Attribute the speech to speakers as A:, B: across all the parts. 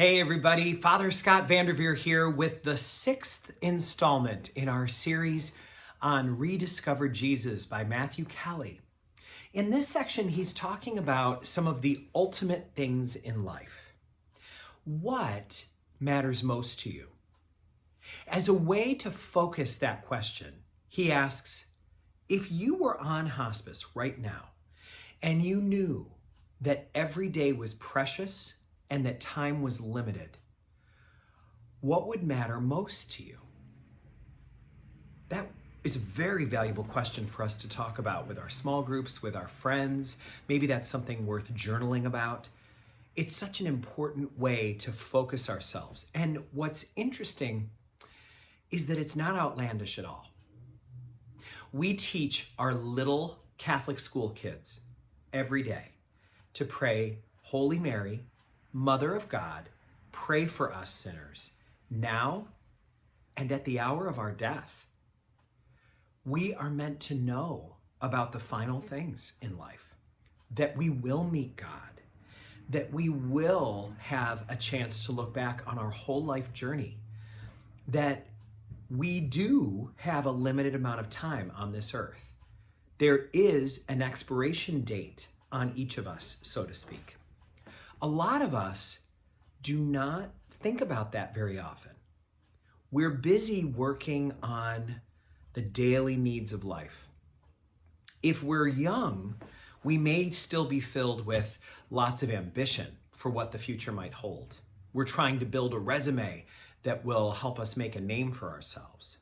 A: Hey everybody, Father Scott Vanderveer here with the 6th installment in our series on Rediscover Jesus by Matthew Kelly. In this section, he's talking about some of the ultimate things in life. What matters most to you? As a way to focus that question, he asks, if you were on hospice right now and you knew that every day was precious and that time was limited, what would matter most to you? That is a very valuable question for us to talk about with our small groups, with our friends. Maybe that's something worth journaling about. It's such an important way to focus ourselves. And what's interesting is that it's not outlandish at all. We teach our little Catholic school kids every day to pray, Holy Mary, Mother of God, pray for us sinners, now and at the hour of our death. We are meant to know about the final things in life, that we will meet God, that we will have a chance to look back on our whole life journey, that we do have a limited amount of time on this earth. There is an expiration date on each of us, so to speak. A lot of us do not think about that very often. We're busy working on the daily needs of life. If we're young, we may still be filled with lots of ambition for what the future might hold. We're trying to build a resume that will help us make a name for ourselves.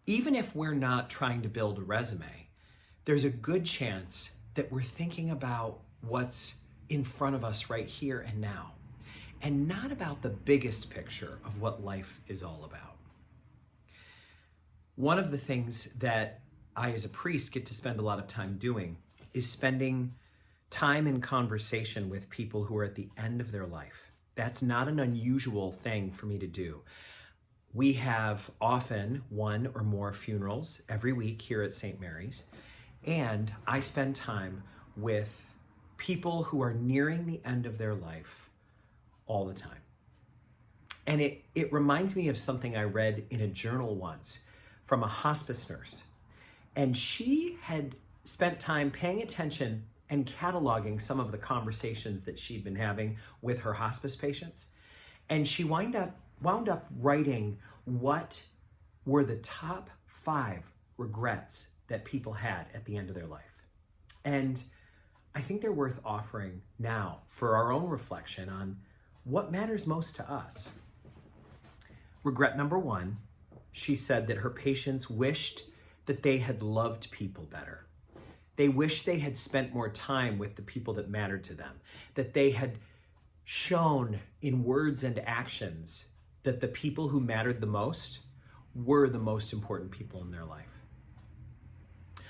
A: Even if we're not trying to build a resume, there's a good chance that we're thinking about what's in front of us right here and now, and not about the biggest picture of what life is all about. One of the things that I, as a priest, get to spend a lot of time doing is spending time in conversation with people who are at the end of their life. That's not an unusual thing for me to do. We have often one or more funerals every week here at St. Mary's, and I spend time with people who are nearing the end of their life all the time. And it reminds me of something I read in a journal once from a hospice nurse. And she had spent time paying attention and cataloging some of the conversations that she'd been having with her hospice patients. And she wound up writing what were the top 5 regrets that people had at the end of their life. And I think they're worth offering now for our own reflection on what matters most to us. Regret number 1, she said that her patients wished that they had loved people better. They wished they had spent more time with the people that mattered to them, that they had shown in words and actions that the people who mattered the most were the most important people in their life.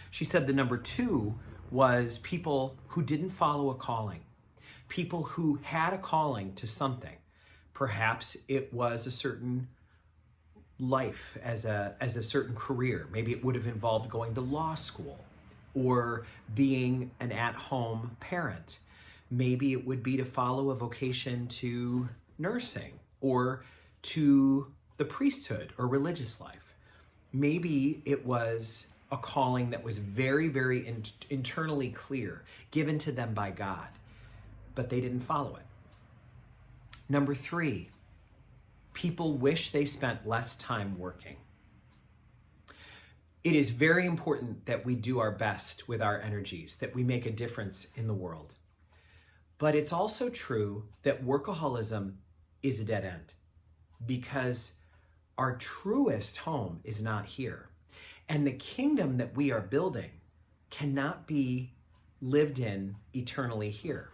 A: She said the number 2 was people who didn't follow a calling, people who had a calling to something. Perhaps it was a certain life as a certain career. Maybe it would have involved going to law school or being an at-home parent. Maybe it would be to follow a vocation to nursing or to the priesthood or religious life. Maybe it was a calling that was very, very internally clear, given to them by God, but they didn't follow it. Number 3, people wish they spent less time working. It is very important that we do our best with our energies, that we make a difference in the world. But it's also true that workaholism is a dead end, because our truest home is not here. And the kingdom that we are building cannot be lived in eternally here.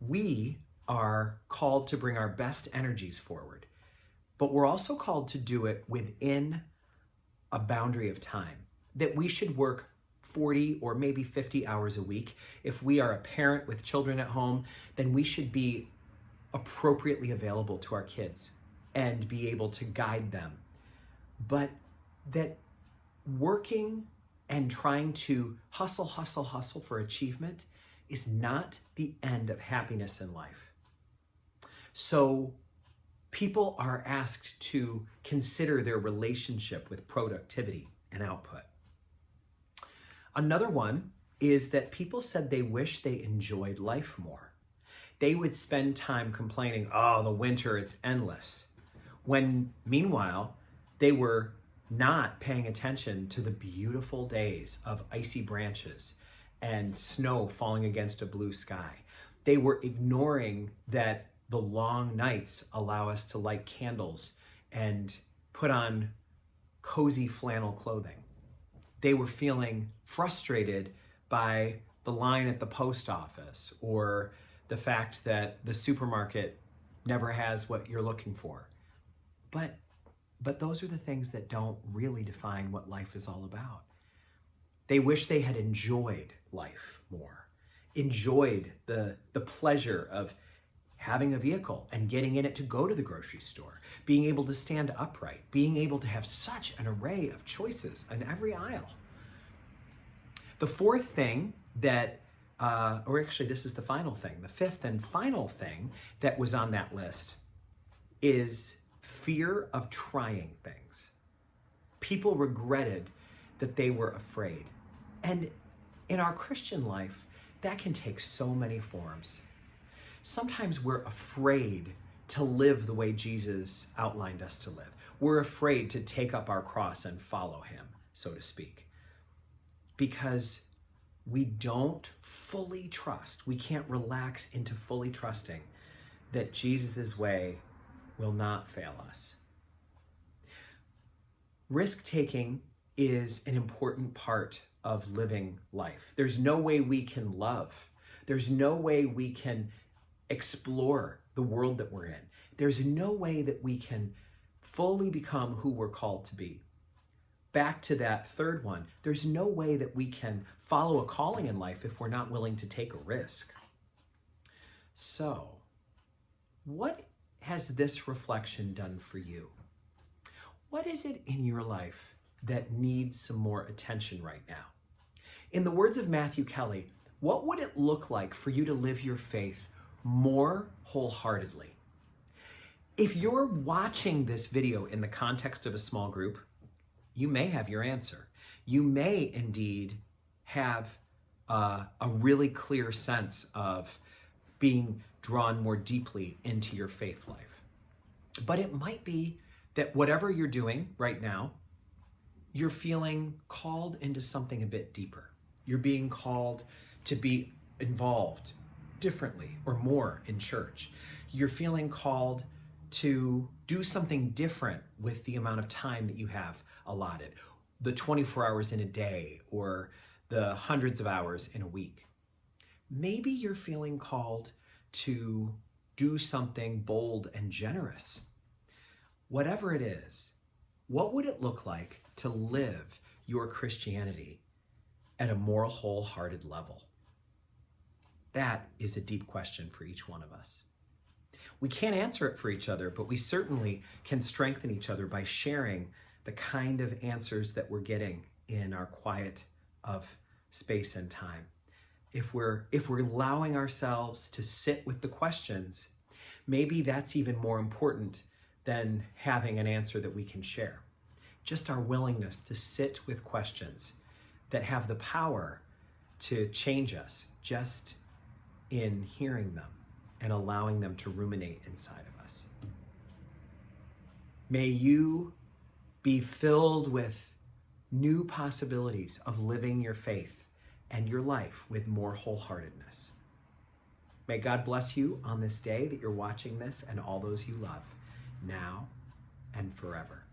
A: We are called to bring our best energies forward, but we're also called to do it within a boundary of time, that we should work 40 or maybe 50 hours a week. If we are a parent with children at home, then we should be appropriately available to our kids and be able to guide them. But that working and trying to hustle for achievement is not the end of happiness in life. So people are asked to consider their relationship with productivity and output. Another one is that people said they wish they enjoyed life more. They would spend time complaining, oh, the winter, it's endless. When meanwhile, they were not paying attention to the beautiful days of icy branches and snow falling against a blue sky. They were ignoring that the long nights allow us to light candles and put on cozy flannel clothing. They were feeling frustrated by the line at the post office or the fact that the supermarket never has what you're looking for. But those are the things that don't really define what life is all about. They wish they had enjoyed life more, enjoyed the pleasure of having a vehicle and getting in it to go to the grocery store, being able to stand upright, being able to have such an array of choices in every aisle. The fourth thing that, or actually this is the final thing, the fifth and final thing that was on that list is fear of trying things. People regretted that they were afraid. And in our Christian life, that can take so many forms. Sometimes we're afraid to live the way Jesus outlined us to live. We're afraid to take up our cross and follow him, so to speak, because we don't fully trust. We can't relax into fully trusting that Jesus' way will not fail us. Risk-taking is an important part of living life. There's no way we can love. There's no way we can explore the world that we're in. There's no way that we can fully become who we're called to be. Back to that third one, there's no way that we can follow a calling in life if we're not willing to take a risk. So, what has this reflection done for you? What is it in your life that needs some more attention right now? In the words of Matthew Kelly, what would it look like for you to live your faith more wholeheartedly? If you're watching this video in the context of a small group, you may have your answer. You may indeed have a really clear sense of being drawn more deeply into your faith life. But it might be that whatever you're doing right now, you're feeling called into something a bit deeper. You're being called to be involved differently or more in church. You're feeling called to do something different with the amount of time that you have allotted, the 24 hours in a day or the hundreds of hours in a week. Maybe you're feeling called to do something bold and generous. Whatever it is, what would it look like to live your Christianity at a more wholehearted level? That is a deep question for each one of us. We can't answer it for each other, but we certainly can strengthen each other by sharing the kind of answers that we're getting in our quiet of space and time. If we're allowing ourselves to sit with the questions, maybe that's even more important than having an answer that we can share. Just our willingness to sit with questions that have the power to change us just in hearing them and allowing them to ruminate inside of us. May you be filled with new possibilities of living your faith and your life with more wholeheartedness. May God bless you on this day that you're watching this and all those you love, now and forever.